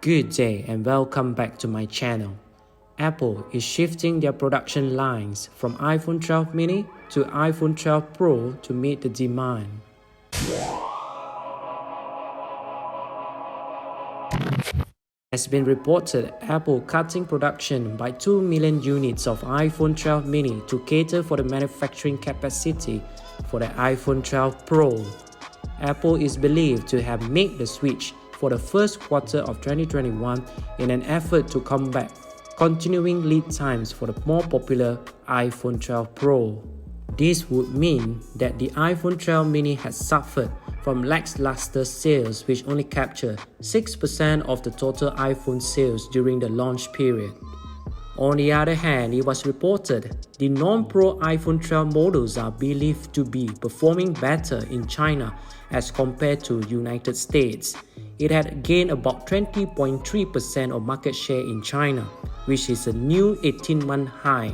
Good day and welcome back to my channel. Apple is shifting their production lines from iPhone 12 mini to iPhone 12 Pro to meet the demand. It has been reported Apple cutting production by 2 million units of iPhone 12 mini to cater for the manufacturing capacity for the iPhone 12 Pro. Apple is believed to have made the switch for the first quarter of 2021 in an effort to combat continuing lead times for the more popular iPhone 12 Pro. This would mean that the iPhone 12 mini has suffered from lackluster sales, which only captured 6% of the total iPhone sales during the launch period. On the other hand, it was reported the non-Pro iPhone 12 models are believed to be performing better in China as compared to United States. It had gained about 20.3% of market share in China, which is a new 18-month high.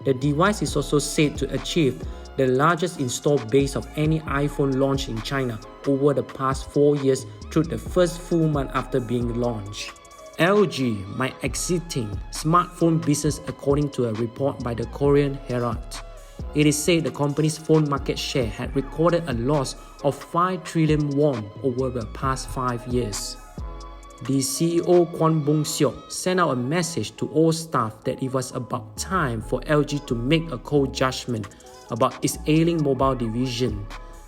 The device is also said to achieve the largest installed base of any iPhone launched in China over the past 4 years through the first full month after being launched. LG might exiting smartphone business according to a report by the Korea Herald. It is said the company's phone market share had recorded a loss of 5 trillion won over the past 5 years. The CEO Kwon Bong-seok sent out a message to all staff that it was about time for LG to make a cold judgment about its ailing mobile division.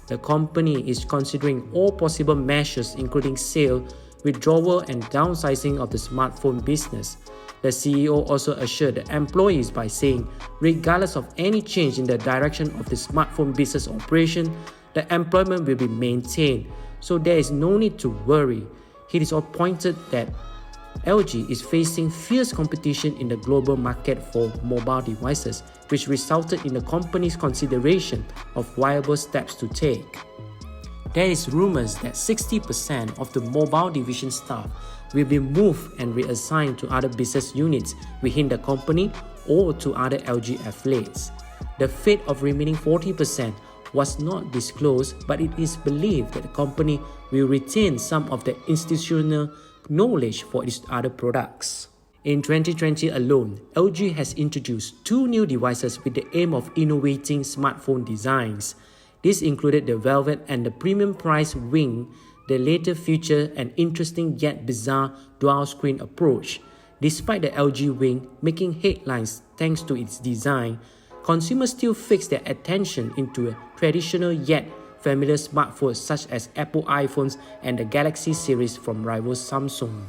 The company is considering all possible measures including sale, withdrawal and downsizing of the smartphone business. The CEO also assured the employees by saying, regardless of any change in the direction of the smartphone business operation, the employment will be maintained, so there is no need to worry. It is pointed that LG is facing fierce competition in the global market for mobile devices, which resulted in the company's consideration of viable steps to take. There is rumors that 60% of the mobile division staff will be moved and reassigned to other business units within the company or to other LG affiliates. The fate of remaining 40% was not disclosed, but it is believed that the company will retain some of the institutional knowledge for its other products. In 2020 alone, LG has introduced 2 new devices with the aim of innovating smartphone designs. This included the Velvet and the premium price Wing. The latter featured an interesting yet bizarre dual-screen approach. Despite the LG Wing making headlines thanks to its design, consumers still fix their attention into a traditional yet familiar smartphones such as Apple iPhones and the Galaxy series from rival Samsung.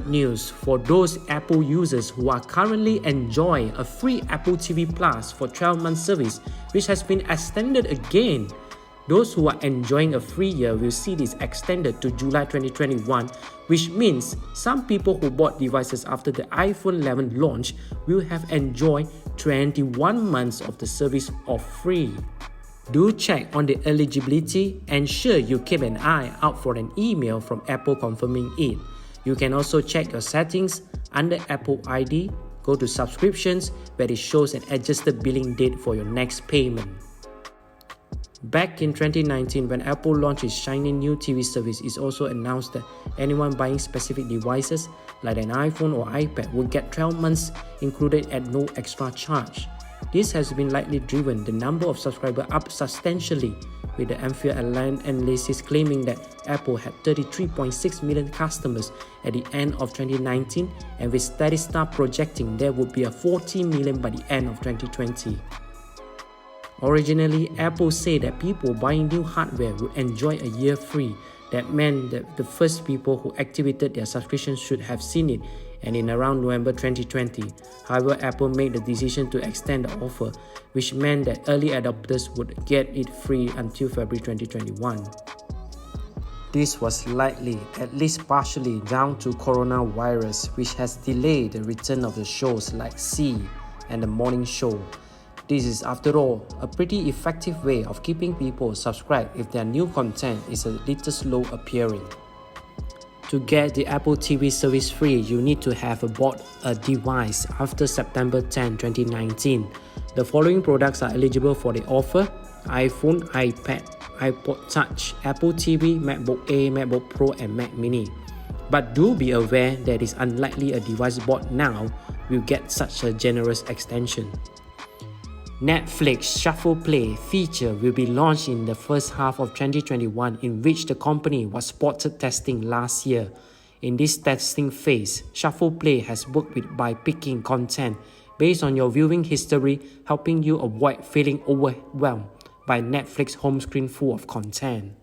News for those Apple users who are currently enjoying a free Apple TV Plus for 12-month service, which has been extended again. Those who are enjoying a free year will see this extended to July 2021, which means some people who bought devices after the iPhone 11 launch will have enjoyed 21 months of the service for free. Do check on the eligibility. Ensure you keep an eye out for an email from Apple confirming it. You can also check your settings under Apple ID. Go to subscriptions where it shows an adjusted billing date for your next payment. Back in 2019, when Apple launched its shiny new TV service, it also announced that anyone buying specific devices like an iPhone or iPad would get 12 months included at no extra charge. This has been likely driven the number of subscribers up substantially, with the Ampere analysis claiming that Apple had 33.6 million customers at the end of 2019, and with Statista projecting there would be a 40 million by the end of 2020. Originally, Apple said that people buying new hardware would enjoy a year free. That meant that the first people who activated their subscription should have seen it, and in around November 2020. However, Apple made the decision to extend the offer, which meant that early adopters would get it free until February 2021. This was likely, at least partially, down to coronavirus, which has delayed the return of the shows like C and The Morning Show. This is, after all, a pretty effective way of keeping people subscribed if their new content is a little slow appearing. To get the Apple TV service free, you need to have bought a device after September 10, 2019. The following products are eligible for the offer: iPhone, iPad, iPod Touch, Apple TV, MacBook Air, MacBook Pro and Mac Mini. But do be aware that it is unlikely a device bought now will get such a generous extension. Netflix Shuffle Play feature will be launched in the first half of 2021, in which the company was spotted testing last year. In this testing phase, Shuffle Play has worked by picking content based on your viewing history, helping you avoid feeling overwhelmed by Netflix home screen full of content.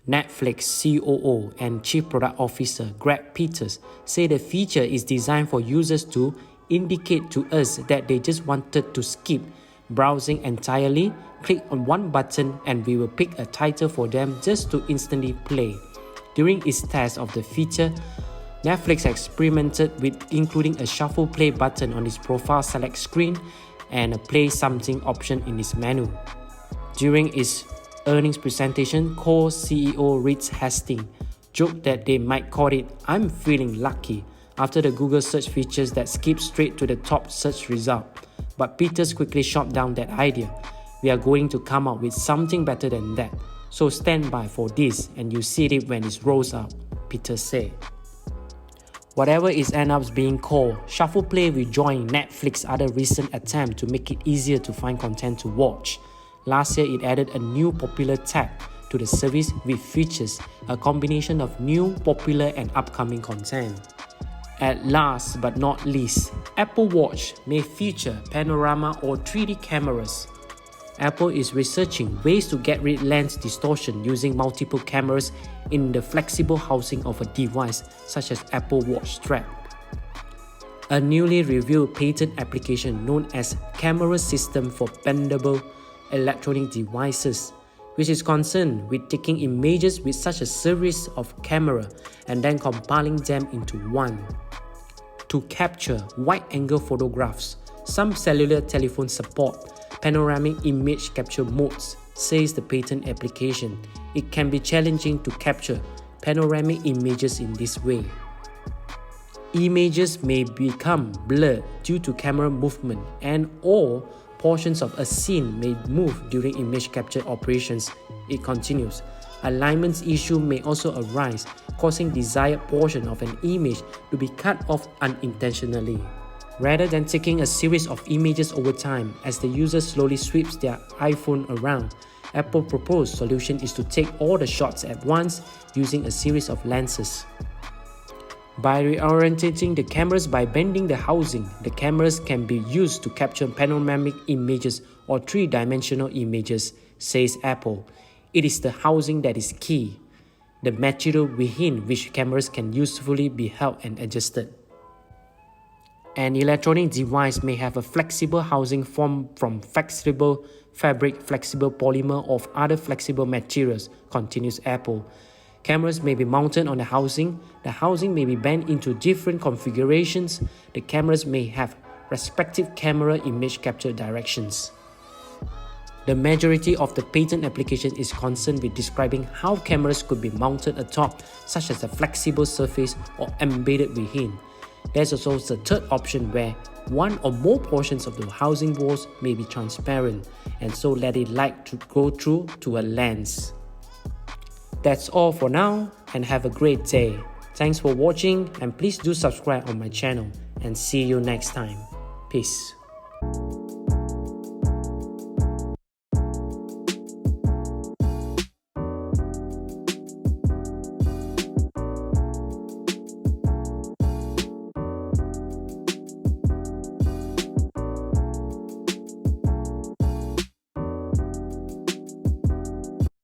Netflix COO and Chief Product Officer Greg Peters say the feature is designed for users to indicate to us that they just wanted to skip browsing entirely, click on one button, and we will pick a title for them just to instantly play. During its test of the feature, Netflix experimented with including a shuffle play button on its profile select screen and a play something option in its menu. During its earnings presentation, co-CEO Reed Hastings joked that they might call it "I'm feeling lucky" after the Google search features that skip straight to the top search result. But Peters quickly shot down that idea. "We are going to come up with something better than that. So stand by for this and you see it when it rolls out," Peters said. Whatever it ends up being called, Shuffle Play will join Netflix's other recent attempt to make it easier to find content to watch. Last year, it added a new popular tab to the service which features a combination of new, popular, and upcoming content. At last but not least, Apple Watch may feature panorama or 3D cameras. Apple is researching ways to get rid of lens distortion using multiple cameras in the flexible housing of a device such as Apple Watch strap. A newly revealed patent application known as Camera System for Bendable Electronic Devices, which is concerned with taking images with such a series of cameras and then compiling them into one. To capture wide-angle photographs, some cellular telephones support panoramic image capture modes, says the patent application. It can be challenging to capture panoramic images in this way. Images may become blurred due to camera movement and/or portions of a scene may move during image capture operations, it continues. Alignment issue may also arise, causing desired portion of an image to be cut off unintentionally. Rather than taking a series of images over time as the user slowly sweeps their iPhone around, Apple's proposed solution is to take all the shots at once using a series of lenses. By reorientating the cameras by bending the housing, the cameras can be used to capture panoramic images or three-dimensional images, says Apple. It is the housing that is key, the material within which cameras can usefully be held and adjusted. An electronic device may have a flexible housing formed from flexible fabric, flexible polymer, or other flexible materials, continues Apple. Cameras may be mounted on the housing may be bent into different configurations, the cameras may have respective camera image capture directions. The majority of the patent application is concerned with describing how cameras could be mounted atop, such as a flexible surface or embedded within. There's also the third option where one or more portions of the housing walls may be transparent and so let it light to go through to a lens. That's all for now and have a great day. Thanks for watching and please do subscribe on my channel and see you next time. Peace.